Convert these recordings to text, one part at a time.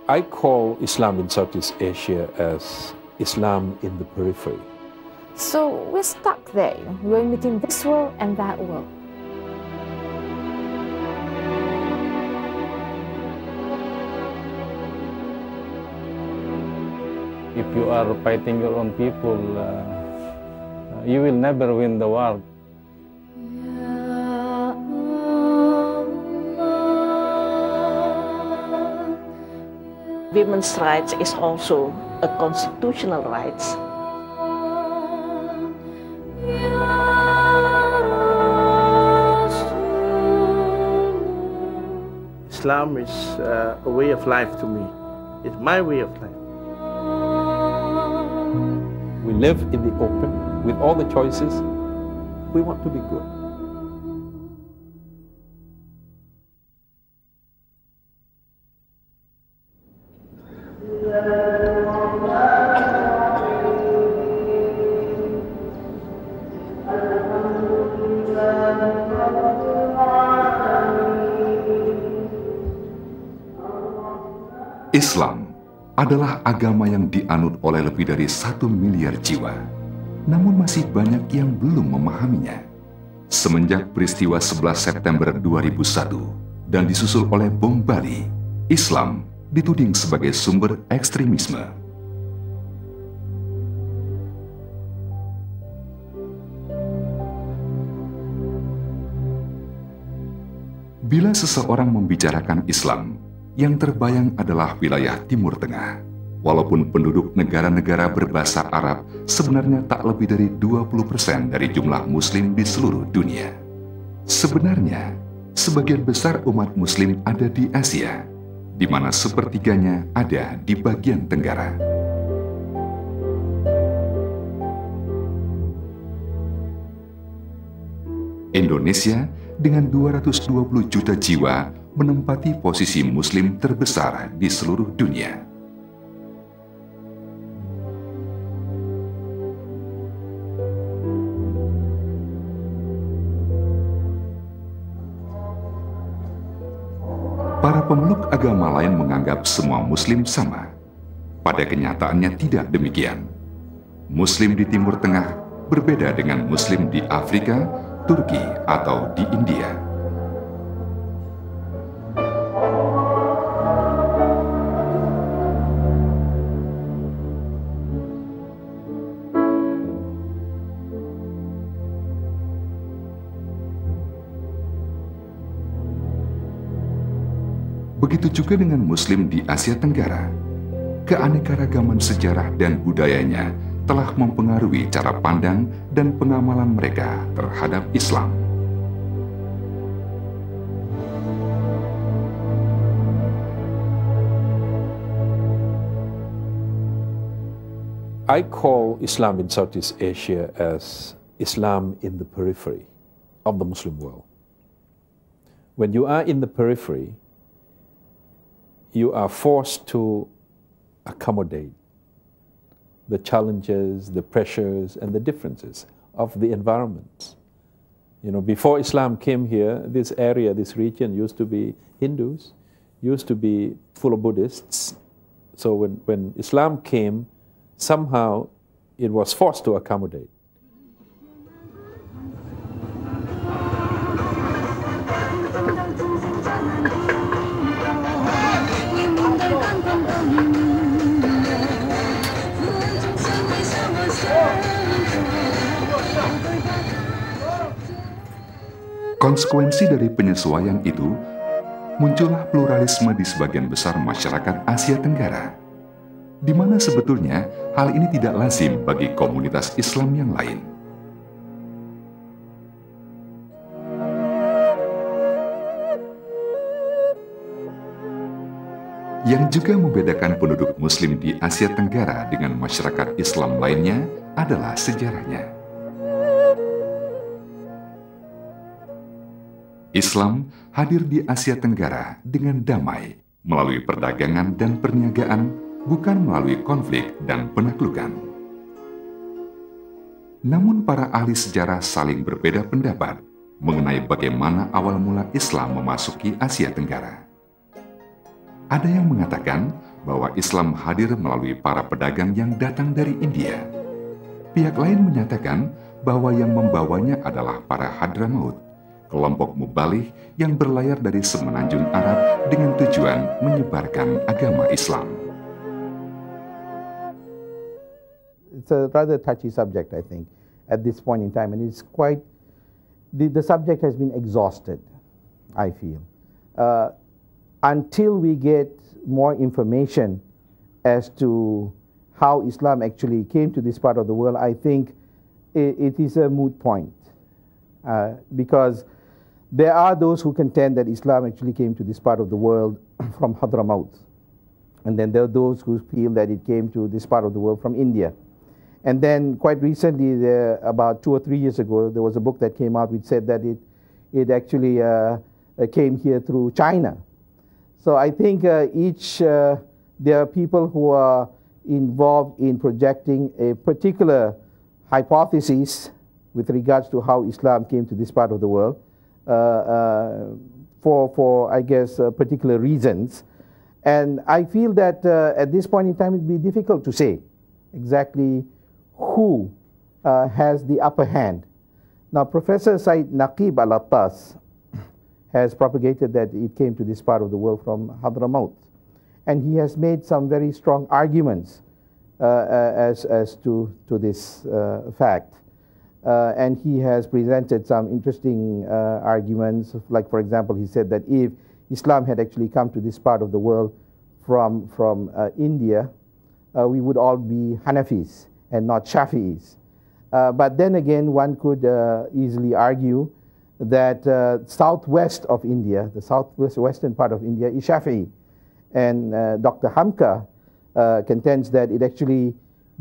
I call Islam in Southeast Asia as Islam in the periphery. So we're stuck there. We're in between this world and that world. If you are fighting your own people, you will never win the war. Women's rights is also a constitutional rights. Islam is a way of life to me. It's my way of life. We live in the open with all the choices. We want to be good. Islam adalah agama yang dianut oleh lebih dari 1 miliar jiwa. Namun masih banyak yang belum memahaminya. Semenjak peristiwa 11 September 2001 dan disusul oleh bom Bali, Islam dituding sebagai sumber ekstremisme. Bila seseorang membicarakan Islam, yang terbayang adalah wilayah Timur Tengah. Walaupun penduduk negara-negara berbahasa Arab sebenarnya tak lebih dari 20% dari jumlah Muslim di seluruh dunia. Sebenarnya, sebagian besar umat Muslim ada di Asia, di mana sepertiganya ada di bagian Tenggara. Indonesia dengan 220 juta jiwa menempati posisi Muslim terbesar di seluruh dunia. Para pemeluk agama lain menganggap semua Muslim sama. Pada kenyataannya tidak demikian. Muslim di Timur Tengah berbeda dengan Muslim di Afrika, Turki, atau di India. Begitu juga dengan Muslim di Asia Tenggara. Keanekaragaman sejarah dan budayanya telah mempengaruhi cara pandang dan pengamalan mereka terhadap Islam. I call Islam in Southeast Asia as Islam in the periphery of the Muslim world. When you are in the periphery, you are forced to accommodate the challenges, the pressures, and the differences of the environment. You know, before Islam came here, this area, this region used to be Hindus, used to be full of Buddhists. So when Islam came, somehow it was forced to accommodate. Konsekuensi dari penyesuaian itu, muncullah pluralisme di sebagian besar masyarakat Asia Tenggara, di mana sebetulnya hal ini tidak lazim bagi komunitas Islam yang lain. Yang juga membedakan penduduk Muslim di Asia Tenggara dengan masyarakat Islam lainnya adalah sejarahnya. Islam hadir di Asia Tenggara dengan damai, melalui perdagangan dan perniagaan, bukan melalui konflik dan penaklukan. Namun para ahli sejarah saling berbeda pendapat mengenai bagaimana awal mula Islam memasuki Asia Tenggara. Ada yang mengatakan bahwa Islam hadir melalui para pedagang yang datang dari India. Pihak lain menyatakan bahwa yang membawanya adalah para Hadramaut, kelompok mubalih yang berlayar dari semenanjung Arab dengan tujuan menyebarkan agama Islam. It's a rather touchy subject, I think, at this point in time, and it's quite, the subject has been exhausted, I feel. Until we get more information as to how Islam actually came to this part of the world, I think it is a moot point. Because there are those who contend that Islam actually came to this part of the world from Hadramaut. And then there are those who feel that it came to this part of the world from India. And then quite recently, about 2 or 3 years ago, there was a book that came out which said that it actually came here through China. So I think there are people who are involved in projecting a particular hypothesis with regards to how Islam came to this part of the world for I guess, particular reasons. And I feel that at this point in time, it would be difficult to say exactly who has the upper hand. Now, Professor Said Naqib Al-Attas has propagated that it came to this part of the world from Hadramaut. And he has made some very strong arguments as to this fact. And he has presented some interesting arguments. Like, for example, he said that if Islam had actually come to this part of the world from India, we would all be Hanafis and not Shafi'is. But then again, one could easily argue that southwest of India, the southwestern part of India, is Shafi'i. And Dr. Hamka contends that it actually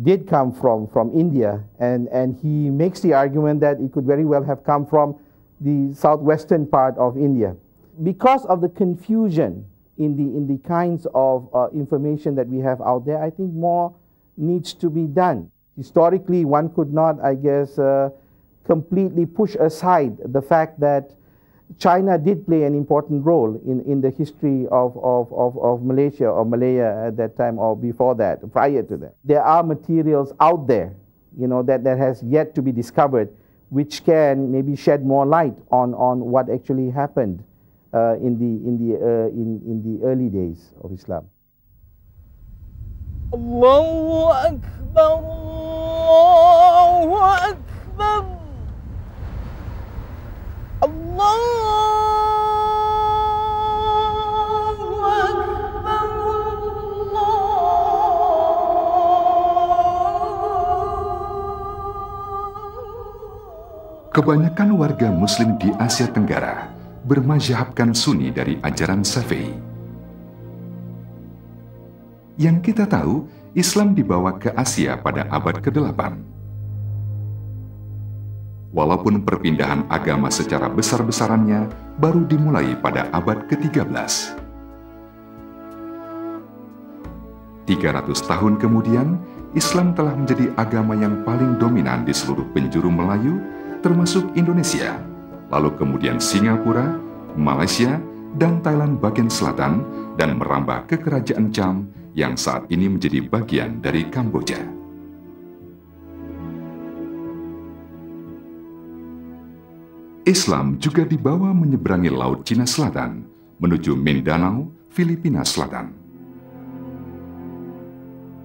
did come from India, and he makes the argument that it could very well have come from the southwestern part of India. Because of the confusion in the kinds of information that we have out there, I think more needs to be done. Historically, one could not, I guess, completely push aside the fact that China did play an important role in the history of Malaysia or Malaya at that time or before that, prior to that. There are materials out there, that has yet to be discovered, which can maybe shed more light on what actually happened in the early days of Islam. Allahu Akbar, Allahu Akbar. Kebanyakan warga Muslim di Asia Tenggara bermazhabkan Sunni dari ajaran Syafi'i. Yang kita tahu, Islam dibawa ke Asia pada abad ke-8. Walaupun perpindahan agama secara besar-besarannya baru dimulai pada abad ke-13. 300 tahun kemudian, Islam telah menjadi agama yang paling dominan di seluruh penjuru Melayu, termasuk Indonesia, lalu kemudian Singapura, Malaysia, dan Thailand bagian selatan, dan merambah ke Kerajaan Cham yang saat ini menjadi bagian dari Kamboja. Islam juga dibawa menyeberangi Laut Cina Selatan, menuju Mindanao, Filipina Selatan.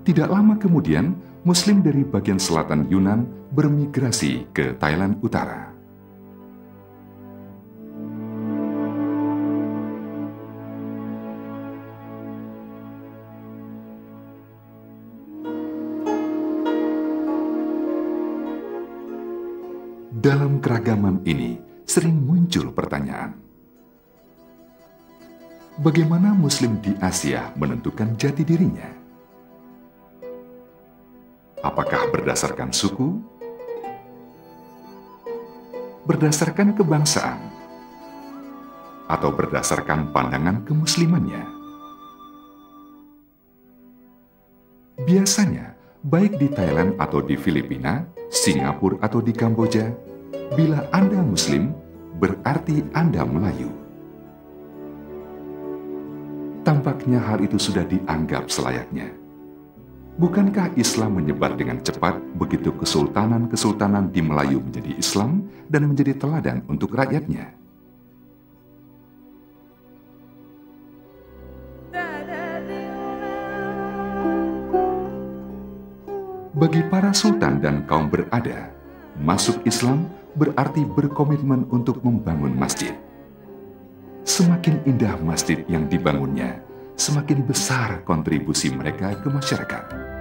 Tidak lama kemudian, Muslim dari bagian selatan Yunan bermigrasi ke Thailand Utara. Dalam keragaman ini sering muncul pertanyaan, bagaimana Muslim di Asia menentukan jati dirinya? Apakah berdasarkan suku, berdasarkan kebangsaan, atau berdasarkan pandangan kemuslimannya? Biasanya, baik di Thailand atau di Filipina, Singapura atau di Kamboja, bila Anda Muslim, berarti Anda Melayu. tampaknya hal itu sudah dianggap selayaknya. Bukankah Islam menyebar dengan cepat begitu kesultanan-kesultanan di Melayu menjadi Islam dan menjadi teladan untuk rakyatnya? Bagi para sultan dan kaum berada, masuk Islam berarti berkomitmen untuk membangun masjid. Semakin indah masjid yang dibangunnya, semakin besar kontribusi mereka ke masyarakat.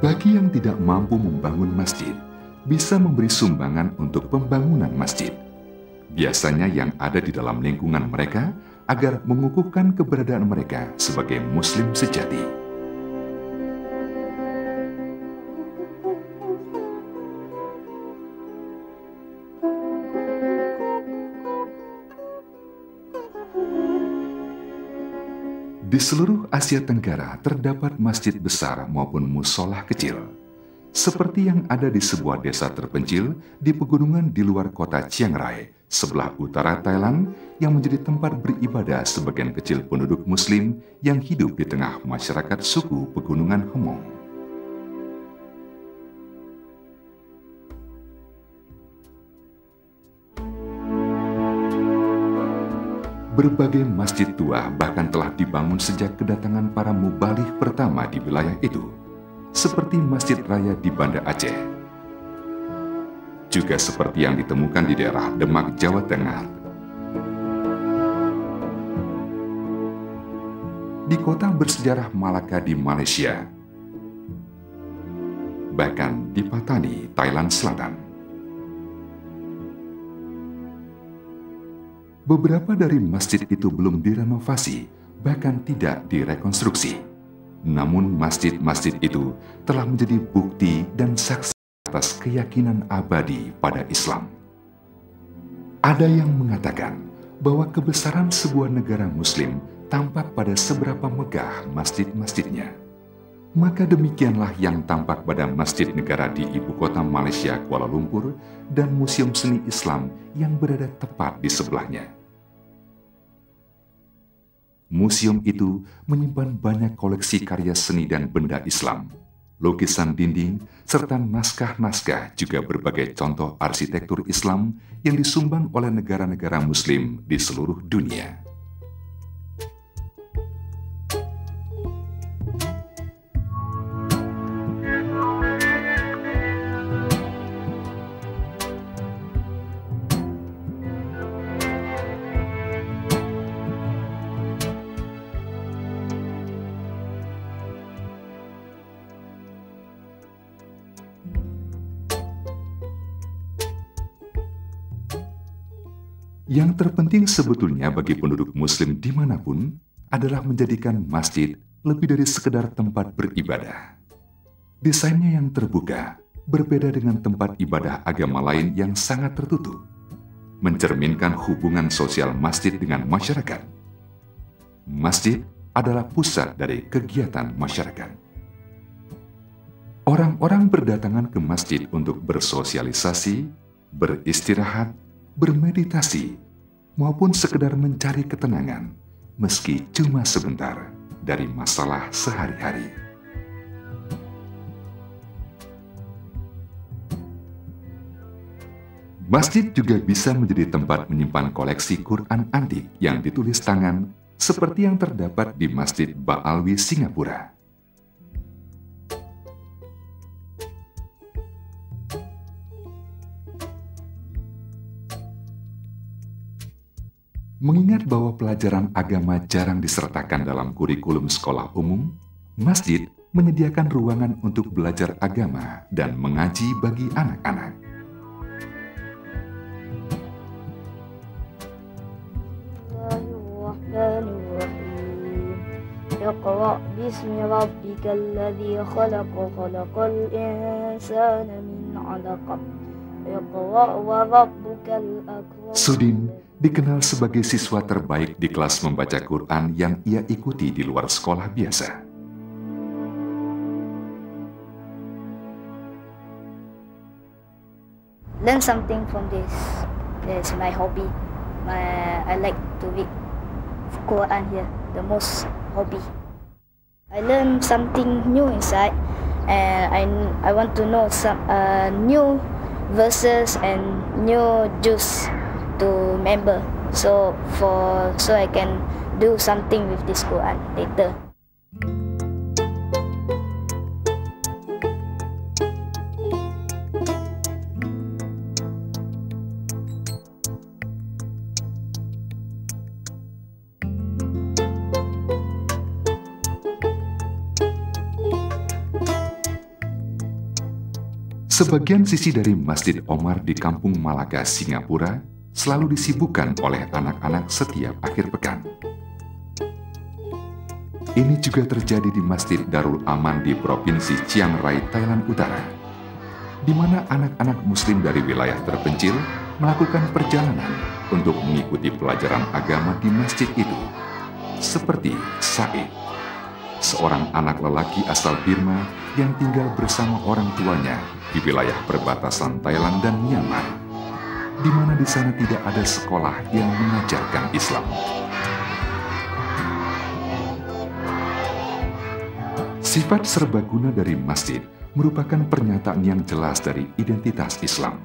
Bagi yang tidak mampu membangun masjid, bisa memberi sumbangan untuk pembangunan masjid. Biasanya yang ada di dalam lingkungan mereka agar mengukuhkan keberadaan mereka sebagai Muslim sejati. Di seluruh Asia Tenggara terdapat masjid besar maupun musholah kecil, seperti yang ada di sebuah desa terpencil di pegunungan di luar kota Chiang Rai, sebelah utara Thailand, yang menjadi tempat beribadah sebagian kecil penduduk Muslim yang hidup di tengah masyarakat suku pegunungan Hmong. Berbagai masjid tua bahkan telah dibangun sejak kedatangan para mubaligh pertama di wilayah itu, seperti Masjid Raya di Banda Aceh. Juga seperti yang ditemukan di daerah Demak, Jawa Tengah. Di kota bersejarah Malaka di Malaysia. Bahkan di Patani, Thailand Selatan. Beberapa dari masjid itu belum direnovasi, bahkan tidak direkonstruksi. Namun masjid-masjid itu telah menjadi bukti dan saksi atas keyakinan abadi pada Islam. Ada yang mengatakan bahwa kebesaran sebuah negara Muslim tampak pada seberapa megah masjid-masjidnya. Maka demikianlah yang tampak pada masjid negara di ibu kota Malaysia, Kuala Lumpur, dan Museum Seni Islam yang berada tepat di sebelahnya. Museum itu menyimpan banyak koleksi karya seni dan benda Islam, lukisan dinding, serta naskah-naskah, juga berbagai contoh arsitektur Islam yang disumbang oleh negara-negara Muslim di seluruh dunia. Yang terpenting sebetulnya bagi penduduk Muslim dimanapun adalah menjadikan masjid lebih dari sekedar tempat beribadah. Desainnya yang terbuka, berbeda dengan tempat ibadah agama lain yang sangat tertutup, mencerminkan hubungan sosial masjid dengan masyarakat. Masjid adalah pusat dari kegiatan masyarakat. Orang-orang berdatangan ke masjid untuk bersosialisasi, beristirahat, bermeditasi, maupun sekedar mencari ketenangan, meski cuma sebentar dari masalah sehari-hari. Masjid juga bisa menjadi tempat menyimpan koleksi Quran antik yang ditulis tangan, seperti yang terdapat di Masjid Baalwi, Singapura. Mengingat bahwa pelajaran agama jarang disertakan dalam kurikulum sekolah umum, masjid menyediakan ruangan untuk belajar agama dan mengaji bagi anak-anak. Iqra' bismi rabbikal ladzi khalaq, khalaqal insana min 'alaq. Iqra' wa rabbukal akram. Sudin dikenal sebagai siswa terbaik di kelas membaca Quran yang ia ikuti di luar sekolah biasa. Learn something from this. That's my hobby. I like to read Quran here, the most hobby. I learn something new inside, and I want to know some new verses and new juice to remember. So I can do something with this Quran later. Sebagian sisi dari Masjid Omar di Kampung Malaga, Singapura, selalu disibukkan oleh anak-anak setiap akhir pekan. Ini juga terjadi di Masjid Darul Aman di Provinsi Chiang Rai, Thailand Utara, di mana anak-anak Muslim dari wilayah terpencil melakukan perjalanan untuk mengikuti pelajaran agama di masjid itu, seperti Said, seorang anak lelaki asal Burma yang tinggal bersama orang tuanya di wilayah perbatasan Thailand dan Myanmar, di mana di sana tidak ada sekolah yang mengajarkan Islam. Sifat serbaguna dari masjid merupakan pernyataan yang jelas dari identitas Islam.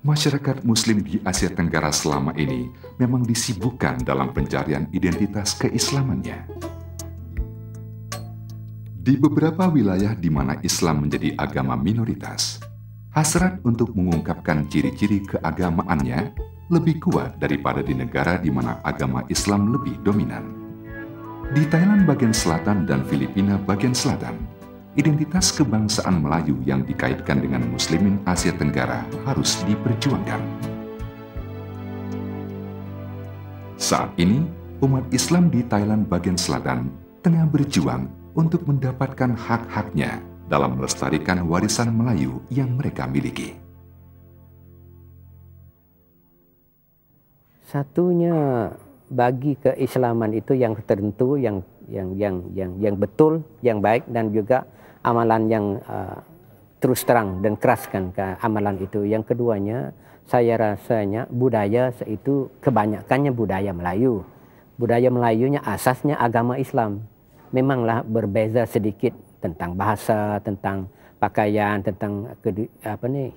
Masyarakat Muslim di Asia Tenggara selama ini memang disibukkan dalam pencarian identitas keislamannya. Di beberapa wilayah di mana Islam menjadi agama minoritas, hasrat untuk mengungkapkan ciri-ciri keagamaannya lebih kuat daripada di negara di mana agama Islam lebih dominan. Di Thailand bagian selatan dan Filipina bagian selatan, identitas kebangsaan Melayu yang dikaitkan dengan Muslimin Asia Tenggara harus diperjuangkan. Saat ini, umat Islam di Thailand bagian selatan tengah berjuang untuk mendapatkan hak-haknya dalam melestarikan warisan Melayu yang mereka miliki. Satunya bagi keislaman itu yang tertentu, yang betul, yang baik, dan juga amalan yang terus terang dan keraskan ke amalan itu. Yang keduanya, saya rasanya budaya itu kebanyakannya budaya Melayu. Budaya Melayunya asasnya agama Islam. Memanglah berbeza sedikit tentang bahasa, tentang pakaian, tentang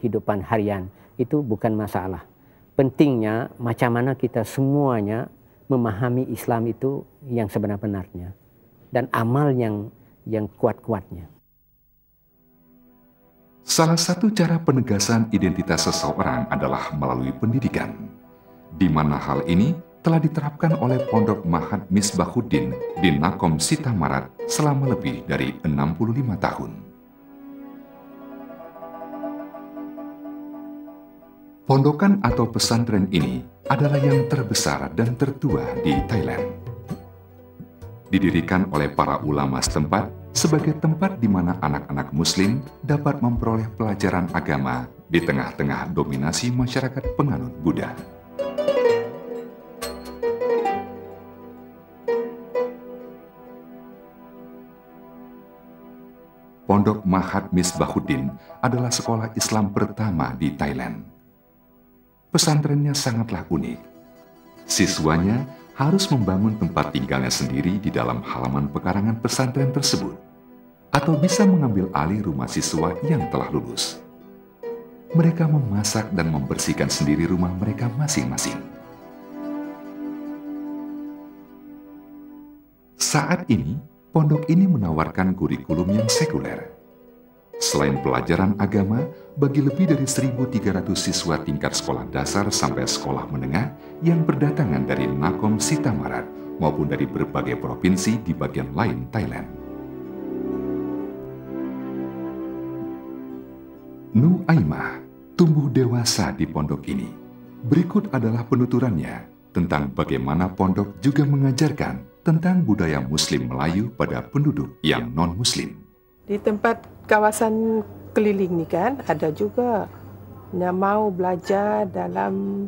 hidupan harian. Itu bukan masalah. Pentingnya macam mana kita semuanya memahami Islam itu yang sebenar-benarnya. Dan amal yang kuat-kuatnya. Salah satu cara penegasan identitas seseorang adalah melalui pendidikan, di mana hal ini telah diterapkan oleh Pondok Mahat Misbahuddin di Nakhon Si Thammarat selama lebih dari 65 tahun. Pondokan atau pesantren ini adalah yang terbesar dan tertua di Thailand. Didirikan oleh para ulama setempat sebagai tempat di mana anak-anak Muslim dapat memperoleh pelajaran agama di tengah-tengah dominasi masyarakat penganut Buddha. Pondok Mahat Misbahuddin adalah sekolah Islam pertama di Thailand. Pesantrennya sangatlah unik. Siswanya harus membangun tempat tinggalnya sendiri di dalam halaman pekarangan pesantren tersebut, atau bisa mengambil alih rumah siswa yang telah lulus. Mereka memasak dan membersihkan sendiri rumah mereka masing-masing. Saat ini, pondok ini menawarkan kurikulum yang sekuler. Selain pelajaran agama, bagi lebih dari 1.300 siswa tingkat sekolah dasar sampai sekolah menengah yang berdatangan dari Nakhon Si Thammarat maupun dari berbagai provinsi di bagian lain Thailand. Nu Aimah tumbuh dewasa di pondok ini. Berikut adalah penuturannya tentang bagaimana pondok juga mengajarkan tentang budaya Muslim Melayu pada penduduk yang non-Muslim. Di tempat kawasan keliling ni kan, ada juga yang mau belajar dalam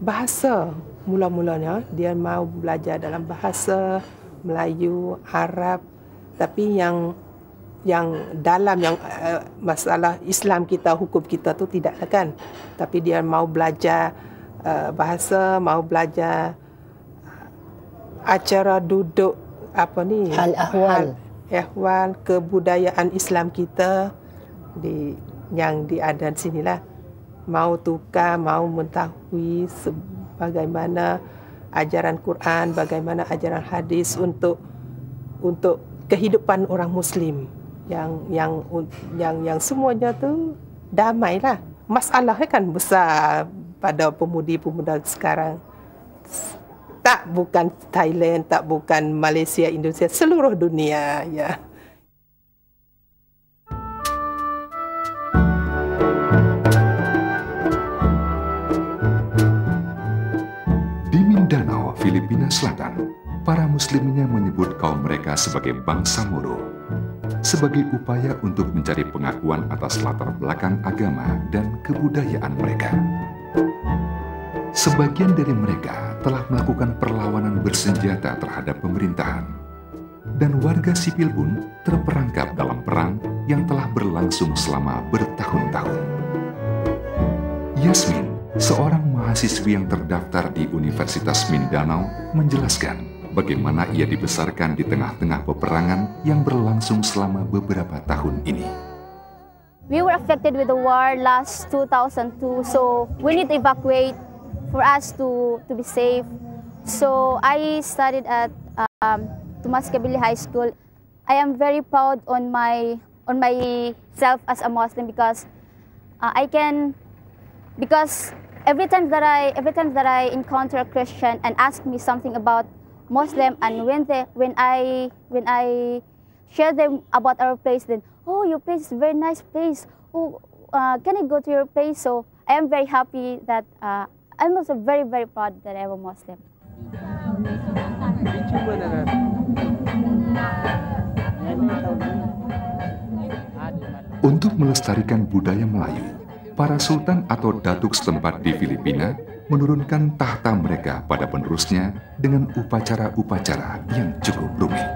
bahasa mula-mulanya. Dia mau belajar dalam bahasa Melayu, Arab, tapi yang dalam masalah Islam kita, hukum kita tu tidak kan. Tapi dia mau belajar bahasa, mau belajar acara duduk hal ehwal kebudayaan Islam kita yang ada di sinilah. Mau tukar, mau mengetahui bagaimana ajaran Quran, bagaimana ajaran hadis untuk kehidupan orang Muslim yang semuanya tu damailah. Masalahnya kan besar pada pemudi-pemuda sekarang. Tak bukan Thailand, tak bukan Malaysia, Indonesia, seluruh dunia ya. Di Mindanao, Filipina Selatan, para muslimnya menyebut kaum mereka sebagai bangsa Moro, sebagai upaya untuk mencari pengakuan atas latar belakang agama dan kebudayaan mereka. Sebagian dari mereka telah melakukan perlawanan bersenjata terhadap pemerintahan, dan warga sipil pun terperangkap dalam perang yang telah berlangsung selama bertahun-tahun. Yasmin, seorang mahasiswi yang terdaftar di Universitas Mindanao, menjelaskan bagaimana ia dibesarkan di tengah-tengah peperangan yang berlangsung selama beberapa tahun ini. We were affected with the war last 2002, so we need to evacuate for us to be safe. So I studied at Tomas Kabili High School. I am very proud on myself as a Muslim because because every time that I encounter a Christian and ask me something about Muslim, and when I share them about our place, then oh, your place is a very nice place. Oh, can I go to your place? So I am very happy that I'm also very, very proud that I am a Muslim. Untuk melestarikan budaya Melayu, para sultan atau datuk setempat di Filipina menurunkan tahta mereka pada penerusnya dengan upacara-upacara yang cukup rumit.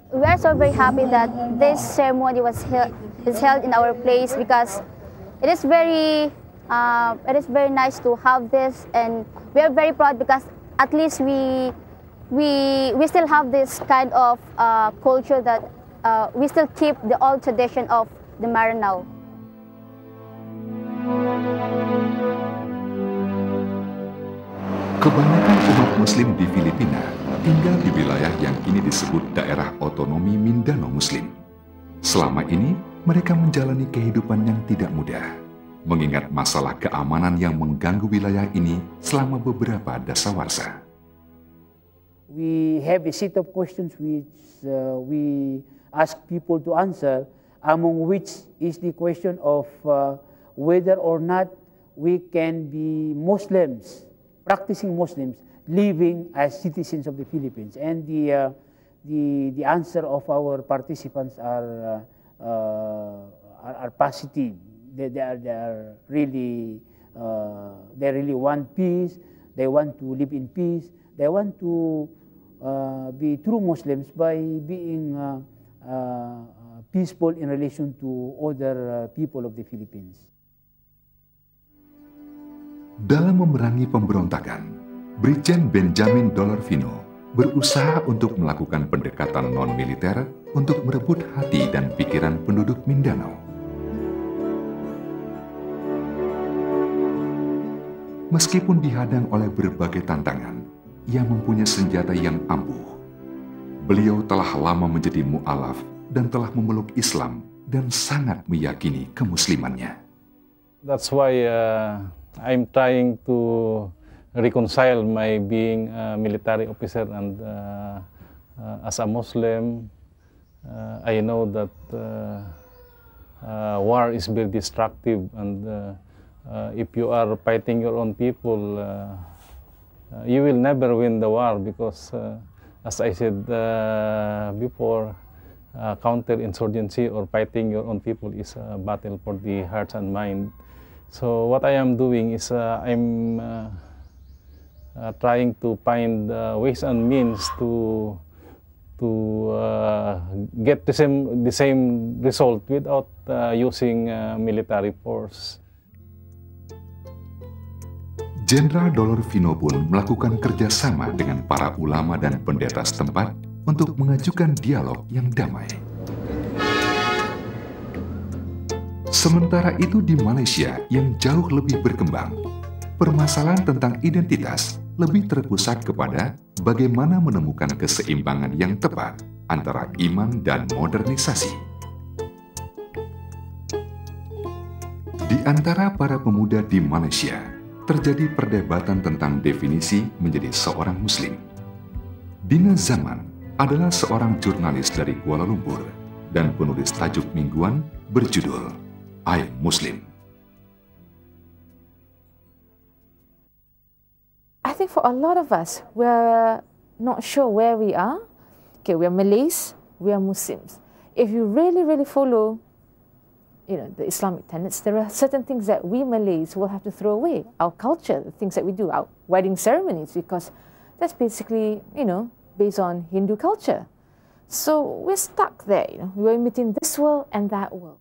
We are so very happy that this ceremony is held in our place because it is very nice to have this, and we are very proud because at least we still have this kind of culture that we still keep the old tradition of the Maranao. Kebanyakan umat Muslim di Filipina tinggal di wilayah yang kini disebut Daerah Otonomi Mindanao Muslim. Selama ini, mereka menjalani kehidupan yang tidak mudah, mengingat masalah keamanan yang mengganggu wilayah ini selama beberapa dasawarsa. We have a set of questions which we ask people to answer, among which is the question of whether or not we can be Muslims, practicing Muslims, living as citizens of the Philippines. And the answer of our participants are positive. They really want peace. They want to live in peace. They want to be true Muslims by being peaceful in relation to other people of the Philippines. Dalam memerangi pemberontakan, Brigjen Benjamin Dolorvino berusaha untuk melakukan pendekatan non-militer untuk merebut hati dan pikiran penduduk Mindanao. Meskipun dihadang oleh berbagai tantangan, ia mempunyai senjata yang ampuh. Beliau telah lama menjadi mu'alaf dan telah memeluk Islam dan sangat meyakini kemuslimannya. That's why I'm trying to reconcile my being a military officer and as a Muslim. I know that war is very destructive, and if you are fighting your own people, you will never win the war, because as I said before, counterinsurgency or fighting your own people is a battle for the hearts and mind. So what I am doing is I'm trying to find ways and means to get the same result without using military force. Jenderal Dolor Vino pun melakukan kerjasama dengan para ulama dan pendeta setempat untuk mengajukan dialog yang damai. Sementara itu di Malaysia yang jauh lebih berkembang, permasalahan tentang identitas lebih terpusat kepada bagaimana menemukan keseimbangan yang tepat antara iman dan modernisasi. Di antara para pemuda di Malaysia, terjadi perdebatan tentang definisi menjadi seorang Muslim. Dina Zaman adalah seorang jurnalis dari Kuala Lumpur dan penulis tajuk mingguan berjudul I Muslim. I think for a lot of us, we're not sure where we are. Okay, we are Malays, we are Muslims. If you really, really follow the Islamic tenets, there are certain things that we Malays will have to throw away. Our culture, the things that we do, our wedding ceremonies, because that's basically, based on Hindu culture. So we're stuck there, we're in between this world and that world.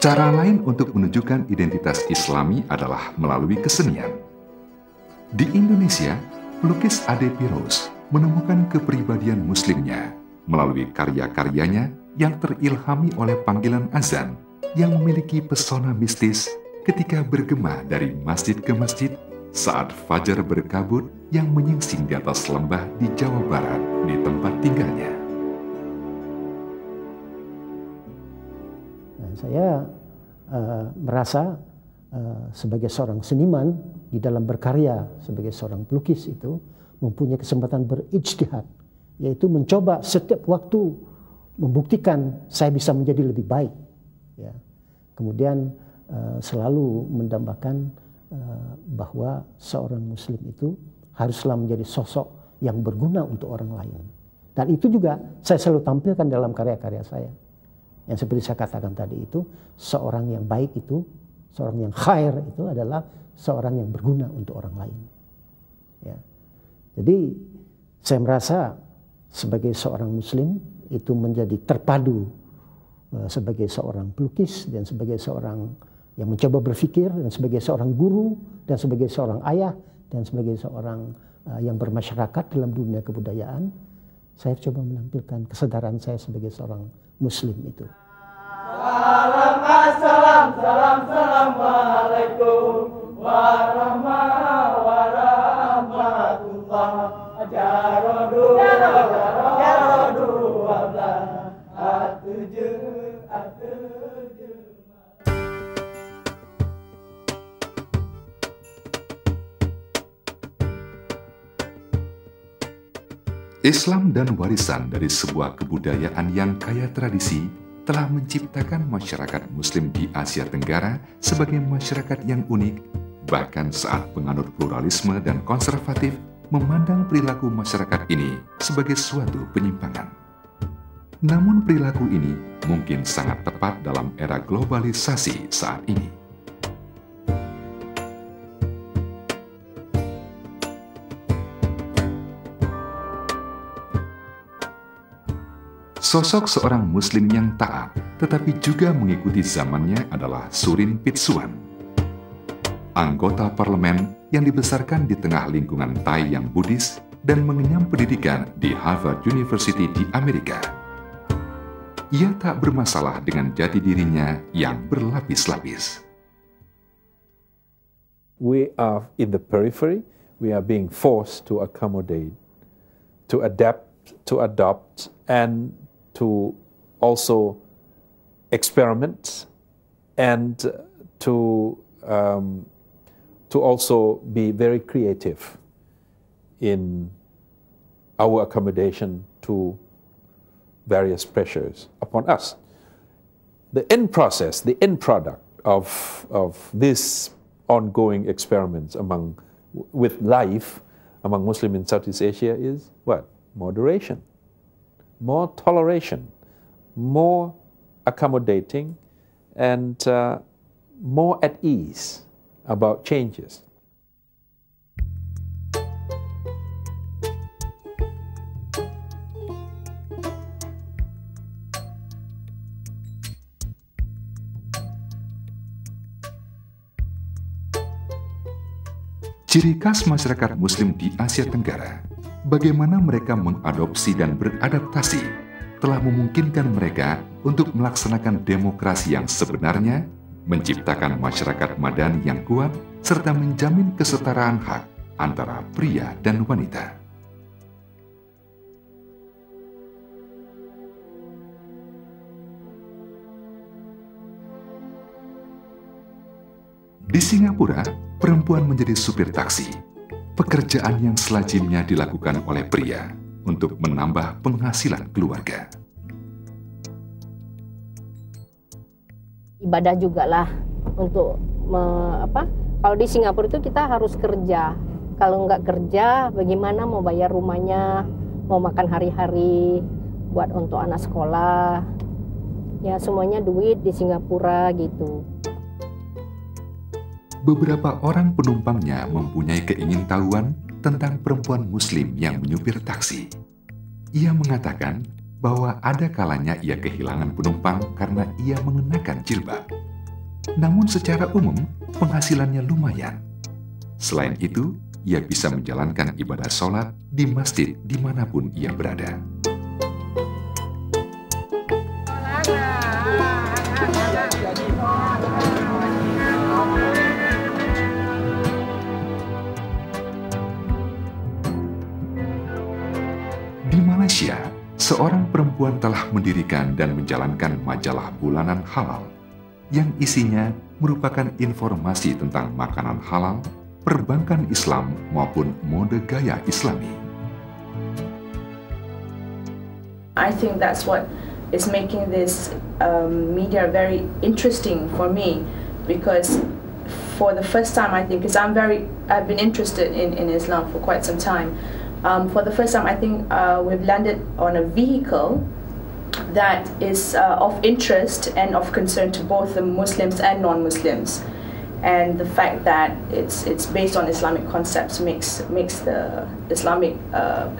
Cara lain untuk menunjukkan identitas Islami adalah melalui kesenian. Di Indonesia, pelukis Ade Piros menemukan kepribadian Muslimnya melalui karya-karyanya yang terilhami oleh panggilan azan yang memiliki pesona mistis ketika bergema dari masjid ke masjid saat fajar berkabut yang menyingsing di atas lembah di Jawa Barat di tempat tinggalnya. Saya merasa sebagai seorang seniman di dalam berkarya sebagai seorang pelukis itu mempunyai kesempatan berijtihad, yaitu mencoba setiap waktu membuktikan saya bisa menjadi lebih baik. Ya. Kemudian selalu mendambakan bahwa seorang Muslim itu haruslah menjadi sosok yang berguna untuk orang lain. Dan itu juga saya selalu tampilkan dalam karya-karya saya. Yang seperti saya katakan tadi itu, seorang yang baik itu, seorang yang khair itu adalah seorang yang berguna untuk orang lain. Ya. Jadi saya merasa sebagai seorang Muslim itu menjadi terpadu sebagai seorang pelukis dan sebagai seorang yang mencoba berpikir dan sebagai seorang guru dan sebagai seorang ayah dan sebagai seorang yang bermasyarakat dalam dunia kebudayaan. Saya coba menampilkan kesadaran saya sebagai seorang Muslim itu. Salam, assalamualaikum warahmatullah. Islam dan warisan dari sebuah kebudayaan yang kaya tradisi telah menciptakan masyarakat Muslim di Asia Tenggara sebagai masyarakat yang unik, bahkan saat penganut pluralisme dan konservatif memandang perilaku masyarakat ini sebagai suatu penyimpangan. Namun perilaku ini mungkin sangat tepat dalam era globalisasi saat ini. Sosok seorang Muslim yang taat tetapi juga mengikuti zamannya adalah Surin Pitsuwan, anggota parlemen yang dibesarkan di tengah lingkungan Thai yang Buddhis dan mengenyam pendidikan di Harvard University di Amerika. Ia tak bermasalah dengan jati dirinya yang berlapis-lapis. We are in the periphery, we are being forced to accommodate, to adapt, to adopt, and to also experiment and to also be very creative in our accommodation to various pressures upon us. The end process, the end product of this ongoing experiments with life among Muslims in Southeast Asia is what? Moderation, more toleration, more accommodating, and more at ease about changes. Ciri khas masyarakat Muslim di Asia Tenggara, bagaimana mereka mengadopsi dan beradaptasi, telah memungkinkan mereka untuk melaksanakan demokrasi yang sebenarnya, menciptakan masyarakat madani yang kuat, serta menjamin kesetaraan hak antara pria dan wanita. Di Singapura, perempuan menjadi supir taksi, pekerjaan yang selajimnya dilakukan oleh pria untuk menambah penghasilan keluarga. Ibadah juga lah untuk kalau di Singapura itu kita harus kerja. Kalau nggak kerja, bagaimana mau bayar rumahnya, mau makan hari-hari, buat untuk anak sekolah. Ya semuanya duit di Singapura gitu. Beberapa orang penumpangnya mempunyai keingintahuan tentang perempuan Muslim yang menyupir taksi. Ia mengatakan bahwa ada kalanya ia kehilangan penumpang karena ia mengenakan jilbab. Namun secara umum, penghasilannya lumayan. Selain itu, ia bisa menjalankan ibadah sholat di masjid dimanapun ia berada. Di Malaysia, seorang perempuan telah mendirikan dan menjalankan majalah bulanan halal yang isinya merupakan informasi tentang makanan halal, perbankan Islam maupun mode gaya Islami. I think that's what is making this media very interesting for me, because for the first time, I think, because I've been interested in Islam for quite some time. For the first time, I think we've landed on a vehicle that is of interest and of concern to both the Muslims and non-Muslims. And the fact that it's based on Islamic concepts makes the Islamic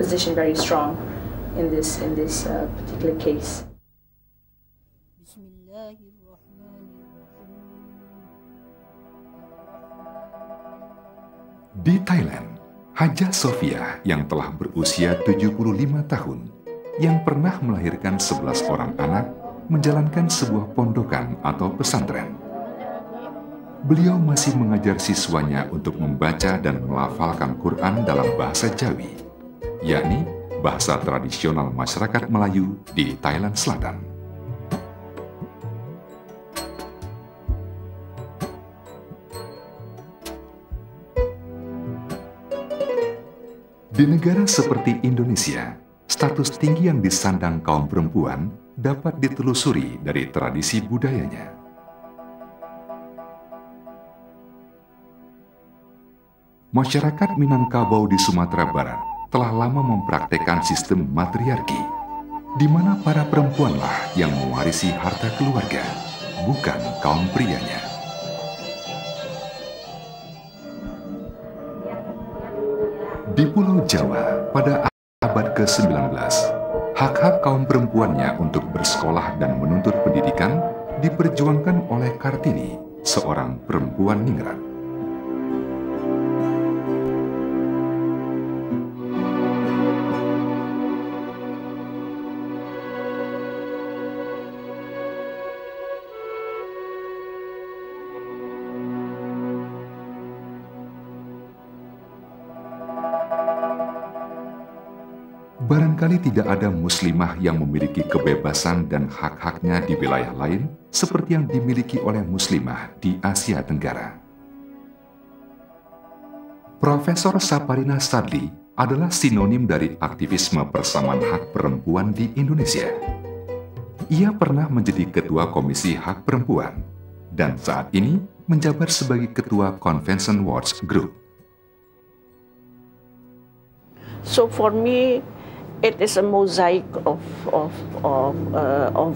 position very strong in this particular case. Di Thailand, Hajah Sofia yang telah berusia 75 tahun, yang pernah melahirkan 11 orang anak, menjalankan sebuah pondokan atau pesantren. Beliau masih mengajar siswanya untuk membaca dan melafalkan Quran dalam bahasa Jawi, yakni bahasa tradisional masyarakat Melayu di Thailand Selatan. Di negara seperti Indonesia, status tinggi yang disandang kaum perempuan dapat ditelusuri dari tradisi budayanya. Masyarakat Minangkabau di Sumatera Barat telah lama mempraktekkan sistem matriarki, di mana para perempuanlah yang mewarisi harta keluarga, bukan kaum prianya. Di Pulau Jawa, pada abad ke-19, hak-hak kaum perempuannya untuk bersekolah dan menuntut pendidikan diperjuangkan oleh Kartini, seorang perempuan ningrat. Barangkali tidak ada muslimah yang memiliki kebebasan dan hak-haknya di wilayah lain seperti yang dimiliki oleh muslimah di Asia Tenggara. Profesor Saparina Sadli adalah sinonim dari aktivisme persamaan hak perempuan di Indonesia. Ia pernah menjadi Ketua Komisi Hak Perempuan dan saat ini menjabat sebagai Ketua Convention Watch Group. So for me, it is a mosaic of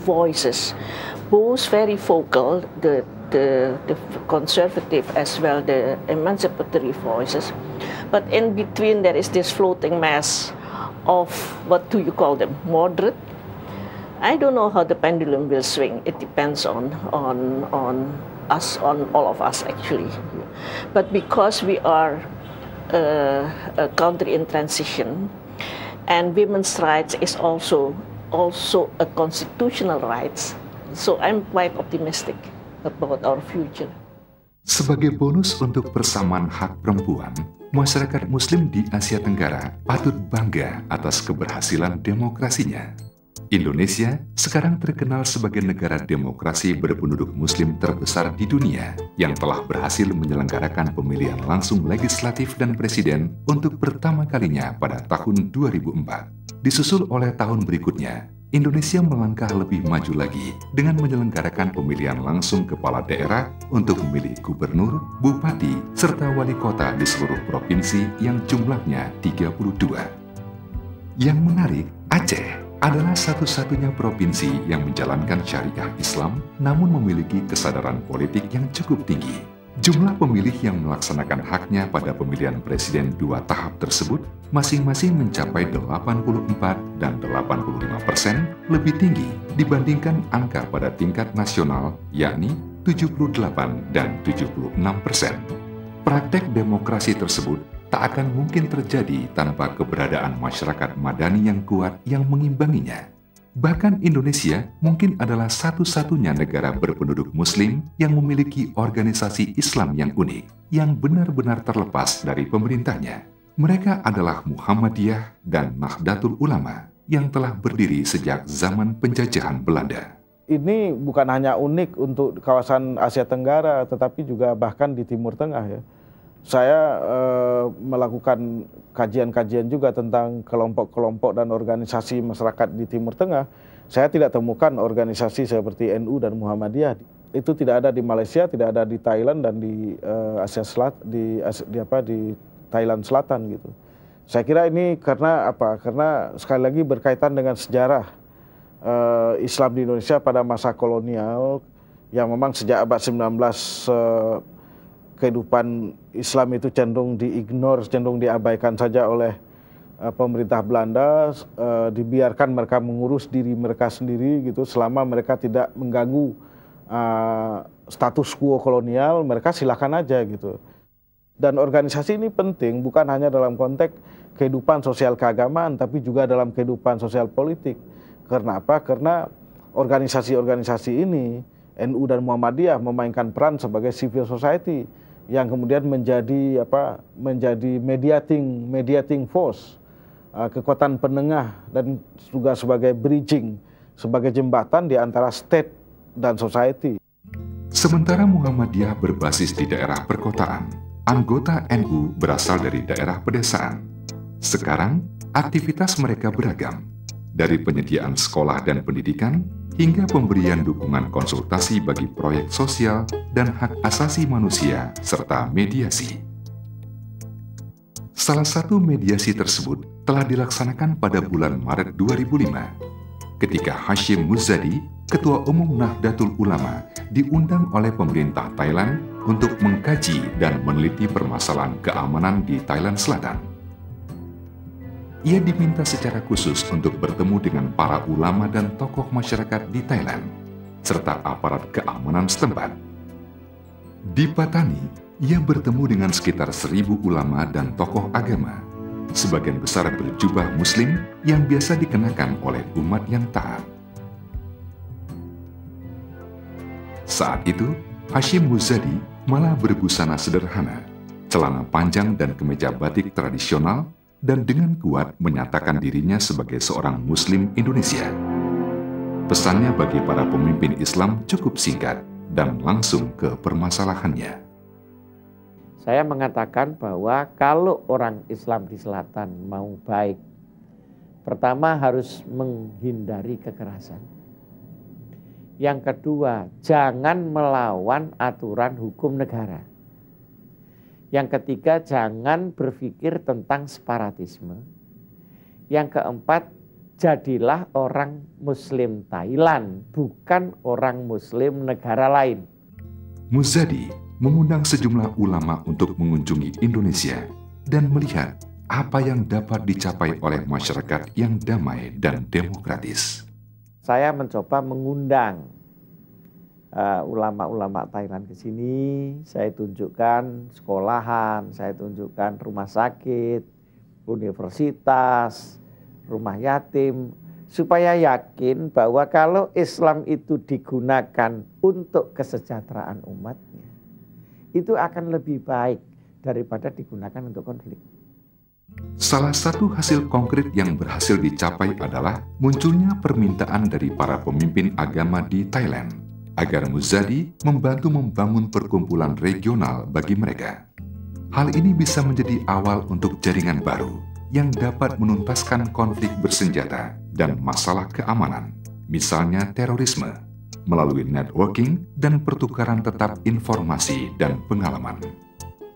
voices, both very vocal, the conservative as well the emancipatory voices, but in between there is this floating mass of, what do you call them, moderate. I don't know how the pendulum will swing. It depends on us, on all of us actually. But because we are a country in transition, and women's rights is also a constitutional rights, so I'm quite optimistic about our future. Sebagai bonus untuk persamaan hak perempuan, masyarakat Muslim di Asia Tenggara patut bangga atas keberhasilan demokrasinya. Indonesia sekarang terkenal sebagai negara demokrasi berpenduduk Muslim terbesar di dunia yang telah berhasil menyelenggarakan pemilihan langsung legislatif dan presiden untuk pertama kalinya pada tahun 2004. Disusul oleh tahun berikutnya, Indonesia melangkah lebih maju lagi dengan menyelenggarakan pemilihan langsung kepala daerah untuk memilih gubernur, bupati, serta wali kota di seluruh provinsi yang jumlahnya 32. Yang menarik, Aceh adalah satu-satunya provinsi yang menjalankan syariah Islam namun memiliki kesadaran politik yang cukup tinggi. Jumlah pemilih yang melaksanakan haknya pada pemilihan presiden 2 tahap tersebut masing-masing mencapai 84 dan 85% lebih tinggi dibandingkan angka pada tingkat nasional yakni 78 dan 76%. Praktek demokrasi tersebut tak akan mungkin terjadi tanpa keberadaan masyarakat madani yang kuat yang mengimbanginya. Bahkan Indonesia mungkin adalah satu-satunya negara berpenduduk Muslim yang memiliki organisasi Islam yang unik, yang benar-benar terlepas dari pemerintahnya. Mereka adalah Muhammadiyah dan Nahdlatul Ulama yang telah berdiri sejak zaman penjajahan Belanda. Ini bukan hanya unik untuk kawasan Asia Tenggara, tetapi juga bahkan di Timur Tengah ya. Saya melakukan kajian-kajian juga tentang kelompok-kelompok dan organisasi masyarakat di Timur Tengah. Saya tidak temukan organisasi seperti NU dan Muhammadiyah. Itu tidak ada di Malaysia, tidak ada di Thailand dan di Asia Selatan, di Thailand Selatan gitu. Saya kira ini karena apa? Karena sekali lagi berkaitan dengan sejarah Islam di Indonesia pada masa kolonial yang memang sejak abad 19 kehidupan Islam itu cenderung diignore, cenderung diabaikan saja oleh pemerintah Belanda, dibiarkan mereka mengurus diri mereka sendiri gitu, selama mereka tidak mengganggu status quo kolonial, mereka silakan aja gitu. Dan organisasi ini penting bukan hanya dalam konteks kehidupan sosial keagamaan, tapi juga dalam kehidupan sosial politik. Karena apa? Karena organisasi-organisasi ini, NU dan Muhammadiyah memainkan peran sebagai civil society yang kemudian menjadi mediating force, kekuatan penengah dan juga sebagai bridging, sebagai jembatan di antara state dan society. Sementara Muhammadiyah berbasis di daerah perkotaan, anggota NU berasal dari daerah pedesaan. Sekarang, aktivitas mereka beragam, dari penyediaan sekolah dan pendidikan hingga pemberian dukungan konsultasi bagi proyek sosial dan hak asasi manusia, serta mediasi. Salah satu mediasi tersebut telah dilaksanakan pada bulan Maret 2005, ketika Hashim Muzadi, Ketua Umum Nahdlatul Ulama, diundang oleh pemerintah Thailand untuk mengkaji dan meneliti permasalahan keamanan di Thailand Selatan. Ia diminta secara khusus untuk bertemu dengan para ulama dan tokoh masyarakat di Thailand, serta aparat keamanan setempat. Di Patani, ia bertemu dengan sekitar 1.000 ulama dan tokoh agama, sebagian besar berjubah muslim yang biasa dikenakan oleh umat yang taat. Saat itu, Hashim Muzadi malah berbusana sederhana, celana panjang dan kemeja batik tradisional, dan dengan kuat menyatakan dirinya sebagai seorang Muslim Indonesia. Pesannya bagi para pemimpin Islam cukup singkat dan langsung ke permasalahannya. Saya mengatakan bahwa kalau orang Islam di selatan mau baik, pertama harus menghindari kekerasan. Yang kedua, jangan melawan aturan hukum negara. Yang ketiga, jangan berpikir tentang separatisme. Yang keempat, jadilah orang Muslim Thailand, bukan orang Muslim negara lain. Muzadi mengundang sejumlah ulama untuk mengunjungi Indonesia dan melihat apa yang dapat dicapai oleh masyarakat yang damai dan demokratis. Saya mencoba mengundang ulama-ulama Thailand ke sini. Saya tunjukkan sekolahan, saya tunjukkan rumah sakit, universitas, rumah yatim, supaya yakin bahwa kalau Islam itu digunakan untuk kesejahteraan umatnya, itu akan lebih baik daripada digunakan untuk konflik. Salah satu hasil konkret yang berhasil dicapai adalah munculnya permintaan dari para pemimpin agama di Thailand agar Muzadi membantu membangun perkumpulan regional bagi mereka. Hal ini bisa menjadi awal untuk jaringan baru yang dapat menuntaskan konflik bersenjata dan masalah keamanan, misalnya terorisme, melalui networking dan pertukaran tetap informasi dan pengalaman.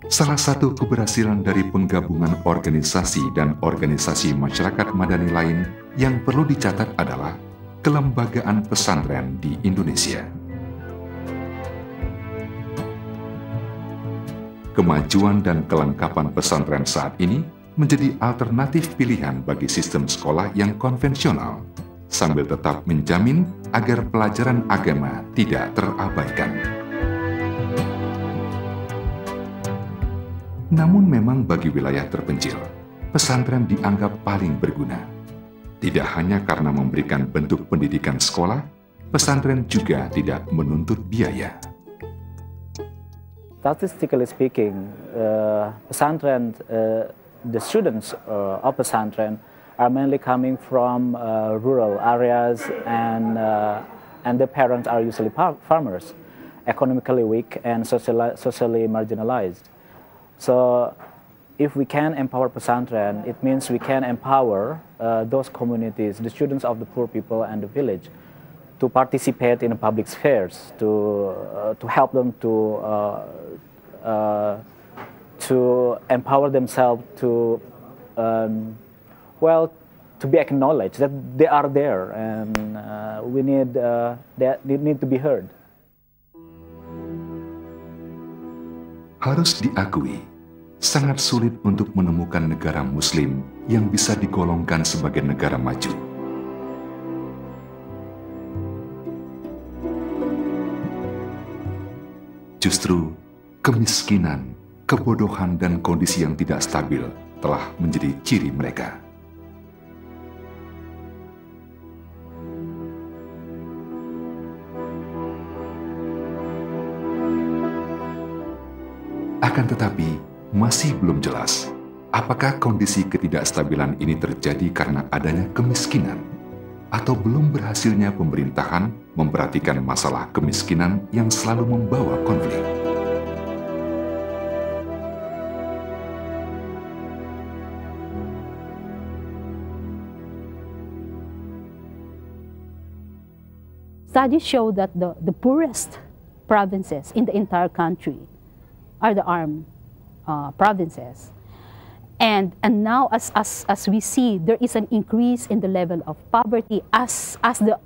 Salah satu keberhasilan dari penggabungan organisasi dan organisasi masyarakat madani lain yang perlu dicatat adalah kelembagaan pesantren di Indonesia. Kemajuan dan kelengkapan pesantren saat ini menjadi alternatif pilihan bagi sistem sekolah yang konvensional, sambil tetap menjamin agar pelajaran agama tidak terabaikan. Namun memang bagi wilayah terpencil, pesantren dianggap paling berguna. Tidak hanya karena memberikan bentuk pendidikan sekolah, pesantren juga tidak menuntut biaya. Statistically speaking, pesantren, the students of pesantren are mainly coming from rural areas, and the parents are usually farmers, economically weak and socially marginalized. So if we can empower pesantren, it means we can empower those communities, the students of the poor people and the village, to participate in the public spheres, to help them to empower themselves to to be acknowledged that they are there, and we need that they need to be heard. Harus diakui, sangat sulit untuk menemukan negara Muslim yang bisa digolongkan sebagai negara maju. Justru, kemiskinan, kebodohan, dan kondisi yang tidak stabil telah menjadi ciri mereka. Akan tetapi, masih belum jelas apakah kondisi ketidakstabilan ini terjadi karena adanya kemiskinan atau belum berhasilnya pemerintahan memperhatikan masalah kemiskinan yang selalu membawa konflik. Studies show that the poorest provinces in the entire country are the armed provinces. And now as we see, there is an increase in the level of poverty as the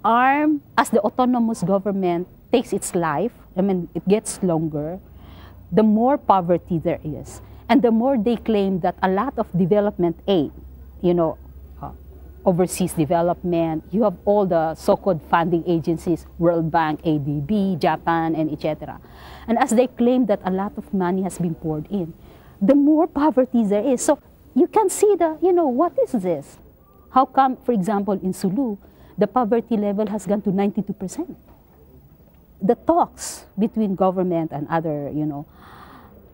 autonomous government takes its life. I mean, it gets longer, the more poverty there is. And the more they claim that a lot of development aid, overseas development, you have all the so-called funding agencies, World Bank, ADB, Japan, and etc. And as they claim that a lot of money has been poured in, the more poverty there is. So you can see what is this? How come, for example, in Sulu, the poverty level has gone to 92%? The talks between government and other,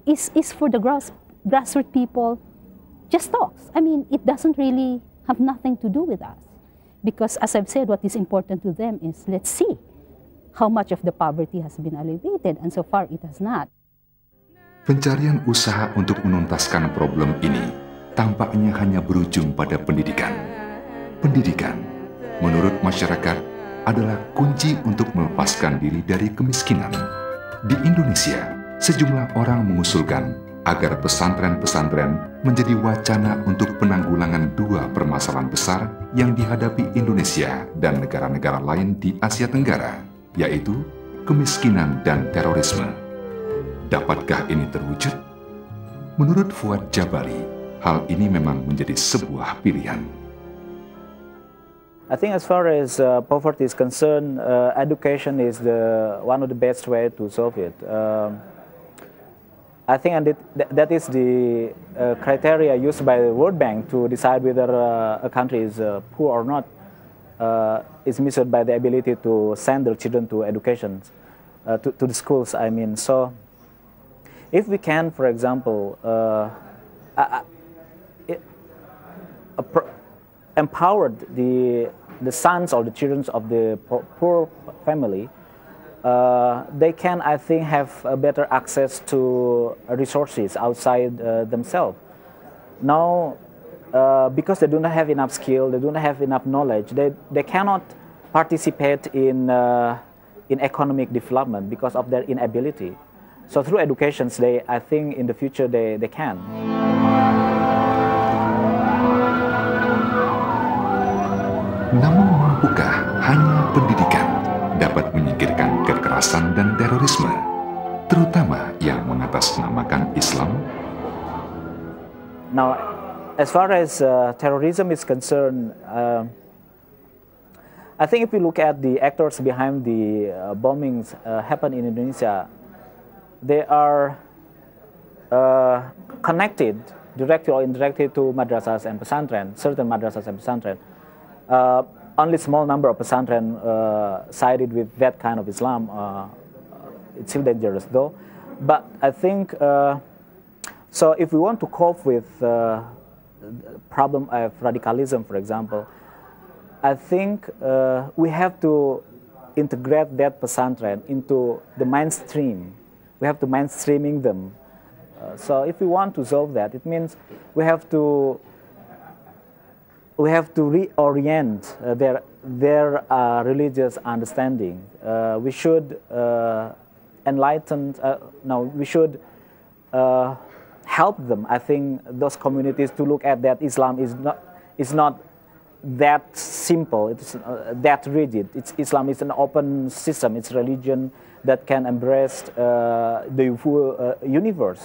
is for the grassroots people, just talks. I mean, it doesn't really have nothing to do with us. Because as I've said, what is important to them is, let's see how much of the poverty has been alleviated, and so far it has not. Pencarian usaha untuk menuntaskan problem ini tampaknya hanya berujung pada pendidikan. Pendidikan, menurut masyarakat, adalah kunci untuk melepaskan diri dari kemiskinan. Di Indonesia, sejumlah orang mengusulkan agar pesantren-pesantren menjadi wacana untuk penanggulangan dua permasalahan besar yang dihadapi Indonesia dan negara-negara lain di Asia Tenggara, yaitu kemiskinan dan terorisme. Dapatkah ini terwujud? Menurut Fuad Jabali, hal ini memang menjadi sebuah pilihan. I think as far as poverty is concerned, education is one of the best way to solve it. I think that is the criteria used by the World Bank to decide whether a country is poor or not. Is measured by the ability to send their children to education, to the schools, I mean. So, if we can, for example, empowered the sons or the children of the poor family, they can, I think, have a better access to resources outside themselves. Now, because they do not have enough skill, they do not have enough knowledge, they cannot participate in economic development because of their inability. So through education, I think in the future they can. Namun mampukah hanya pendidikan dapat menyingkirkan kekerasan dan terorisme, terutama yang mengatasnamakan Islam? Now, as far as terrorism is concerned, I think if you look at the actors behind the bombings happen in Indonesia, they are connected directly or indirectly to madrasahs and pesantren, certain madrasahs and pesantren. Only small number of pesantren sided with that kind of Islam. It's still dangerous though. But I think, so if we want to cope with the problem of radicalism, for example, I think we have to integrate that pesantren into the mainstream. We have to mainstreaming them. So if we want to solve that, it means we have to reorient their religious understanding. We should enlighten. We should help them. I think those communities to look at that Islam is not that simple. It's that rigid. Islam is an open system. It's a religion that can embrace the full universe.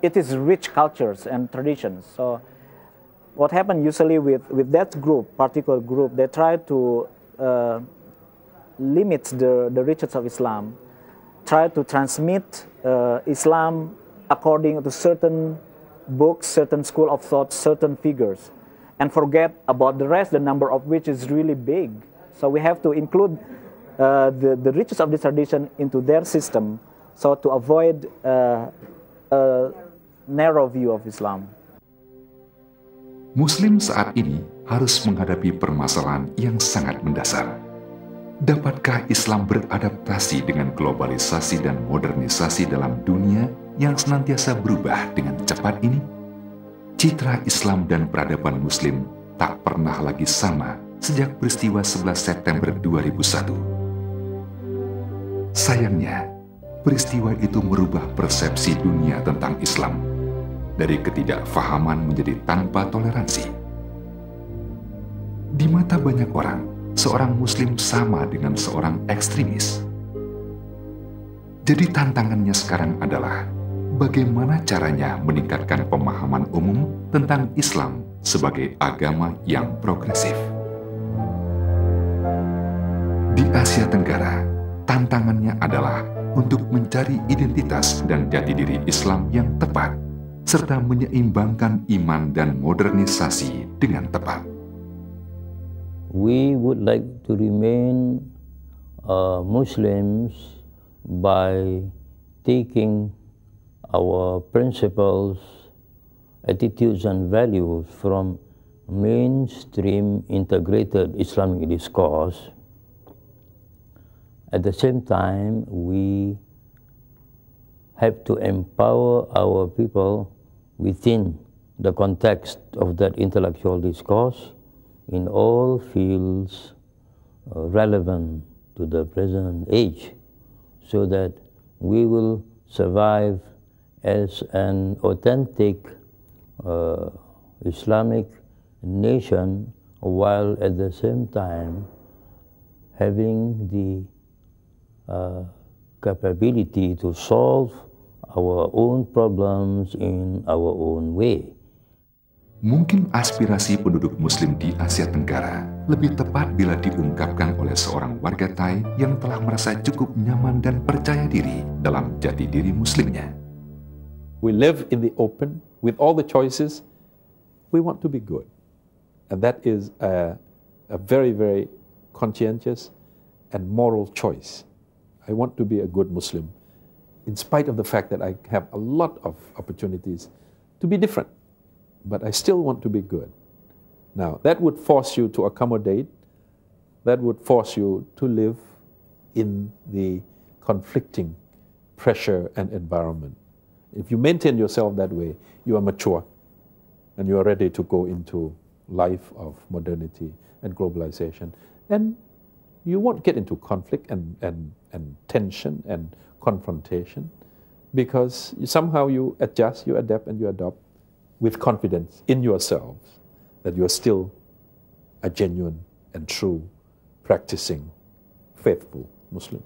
It is rich cultures and traditions. So what happened usually with that group, particular group, they try to limit the riches of Islam, try to transmit Islam according to certain books, certain school of thought, certain figures, and forget about the rest, the number of which is really big. So we have to include the riches of this tradition into their system, so to avoid a narrow view of Islam. Muslim saat ini harus menghadapi permasalahan yang sangat mendasar. Dapatkah Islam beradaptasi dengan globalisasi dan modernisasi dalam dunia yang senantiasa berubah dengan cepat ini? Citra Islam dan peradaban Muslim tak pernah lagi sama sejak peristiwa 11 September 2001. Sayangnya, peristiwa itu merubah persepsi dunia tentang Islam dari ketidakfahaman menjadi tanpa toleransi. Di mata banyak orang, seorang Muslim sama dengan seorang ekstremis. Jadi tantangannya sekarang adalah bagaimana caranya meningkatkan pemahaman umum tentang Islam sebagai agama yang progresif. Di Asia Tenggara, tantangannya adalah untuk mencari identitas dan jati diri Islam yang tepat, serta menyeimbangkan iman dan modernisasi dengan tepat. We would like to remain Muslims by taking our principles, attitudes and values from mainstream integrated Islamic discourse. At the same time, we have to empower our people within the context of that intellectual discourse in all fields relevant to the present age, so that we will survive as an authentic Islamic nation, while at the same time having the capability to solve our own problems in our own way. Mungkin aspirasi penduduk Muslim di Asia Tenggara lebih tepat bila diungkapkan oleh seorang warga Thai yang telah merasa cukup nyaman dan percaya diri dalam jati diri Muslimnya. We live in the open with all the choices. We want to be good. And that is a very, very conscientious and moral choice. I want to be a good Muslim, in spite of the fact that I have a lot of opportunities to be different. But I still want to be good. Now, that would force you to accommodate, that would force you to live in the conflicting pressure and environment. If you maintain yourself that way, you are mature and you are ready to go into life of modernity and globalization. And you won't get into conflict and tension and confrontation, because somehow you adjust, you adapt, and you adopt with confidence in yourselves that you are still a genuine and true, practicing, faithful Muslim.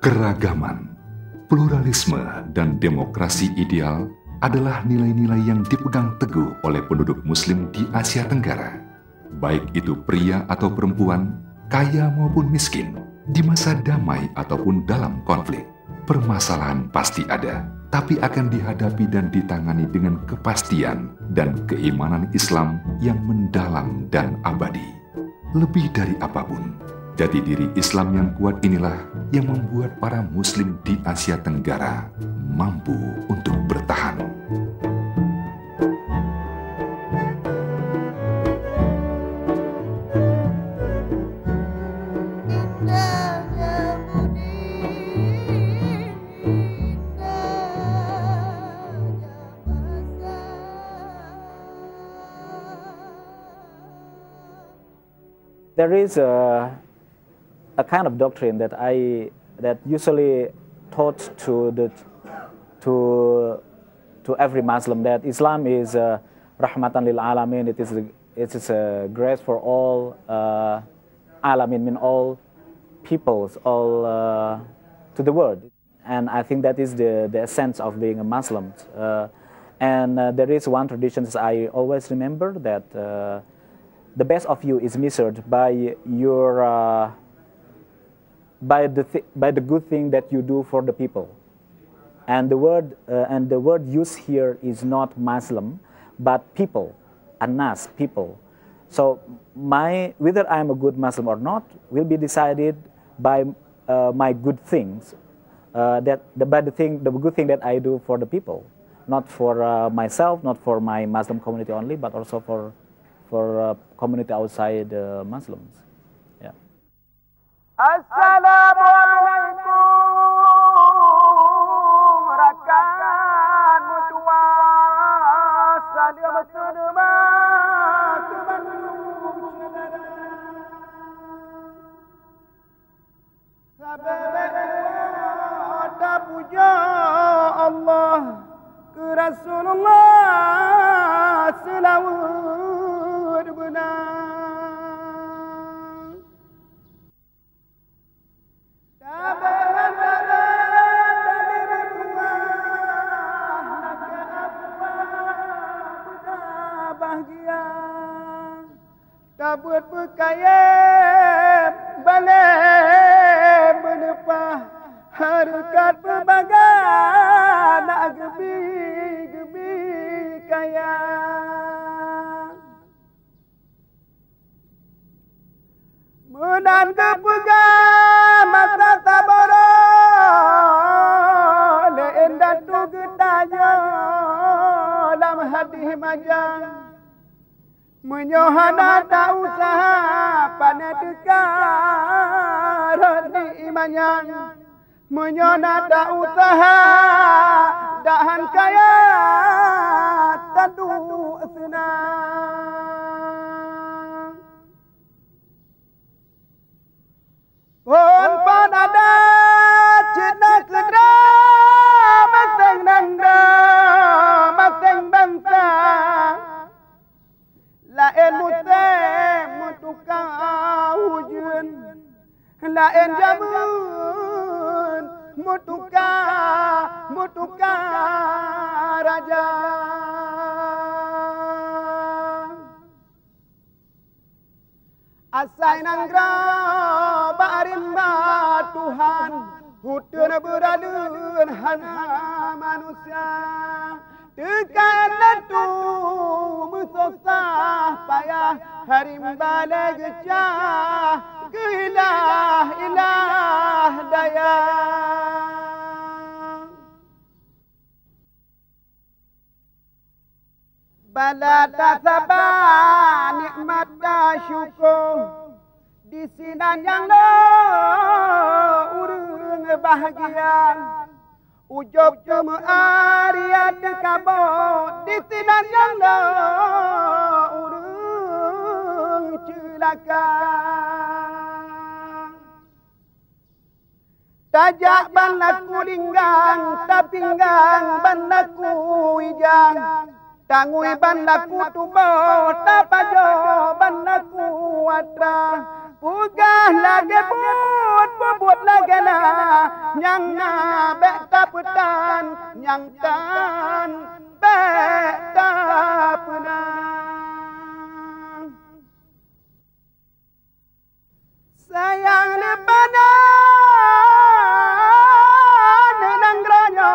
Keragaman, pluralisme, dan demokrasi ideal adalah nilai-nilai yang dipegang teguh oleh penduduk Muslim di Asia Tenggara. Baik itu pria atau perempuan, kaya maupun miskin, di masa damai ataupun dalam konflik. Permasalahan pasti ada, tapi akan dihadapi dan ditangani dengan kepastian dan keimanan Islam yang mendalam dan abadi. Lebih dari apapun, jati diri Islam yang kuat inilah yang membuat para Muslim di Asia Tenggara mampu untuk bertahan. There is a kind of doctrine that usually taught to every Muslim, that Islam is rahmatan lil alamin. It is a grace for all alamin, mean all peoples, all to the world. And I think that is the essence of being a Muslim. And there is one tradition I always remember, that the best of you is measured by your by the good thing that you do for the people. And the word used here is not Muslim, but people, anas, people. So whether I'm a good Muslim or not will be decided by my good things, by the good thing that I do for the people, not for myself, not for my Muslim community only, but also for community outside Muslims. Yeah. Assalamualaikum rakan mutua salam sunma kebandung saudara sabab ada puja Allah ke Rasulullah selawat benar. Tabut berkaya balik menepah harkat berbagai nak gebi kaya. Menan kepegang masa tabara lein datu gedanya dalam hati majang. Menyohana tak usah pada dekat di imannya. menyona tak usaha dahan kaya tentu senang. Pun panada cina kedra masing nangda masing bangsa lain musim mutuka hujan lain jamun mutuka raja. Asai nanggra barimba Tuhan hutun beradun hana manusia tekan lentu musosah payah harimba legecah ilah daya. Bala tasabah nikmat dah syukur di sini yang lo urung bahagia ujub cuma ariat kabut di sini yang lo urung celaka. Tajak ban laku linggang tapinggang ban laku wijang tangui ban laku tubo tapajo ban laku atra pugah lagi bubut lagi na nyang na bek taputan nyang tan bek tapunan sayang ni panan nang granyo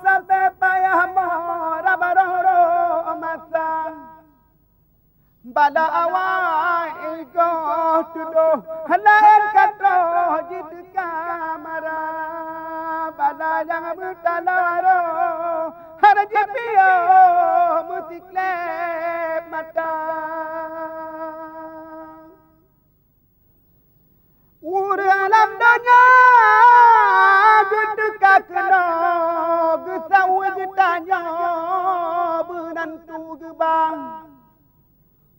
sampai payah mora baroro masa bala awai go tudo halain katro jitu kamara bala yang bertalaro harji pio musiklep mata alam dunia gedek kena gesawi ditanya benantu gebang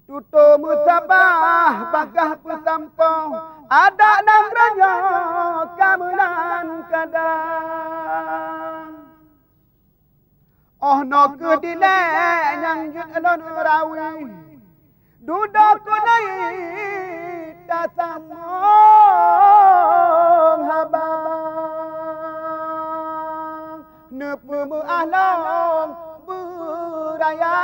tutu musabah bagah pesampau ada nang raya kamunan kadang oh no kedile yang jelon rawi duduk kunai tasamong habang nepu ahlong beraya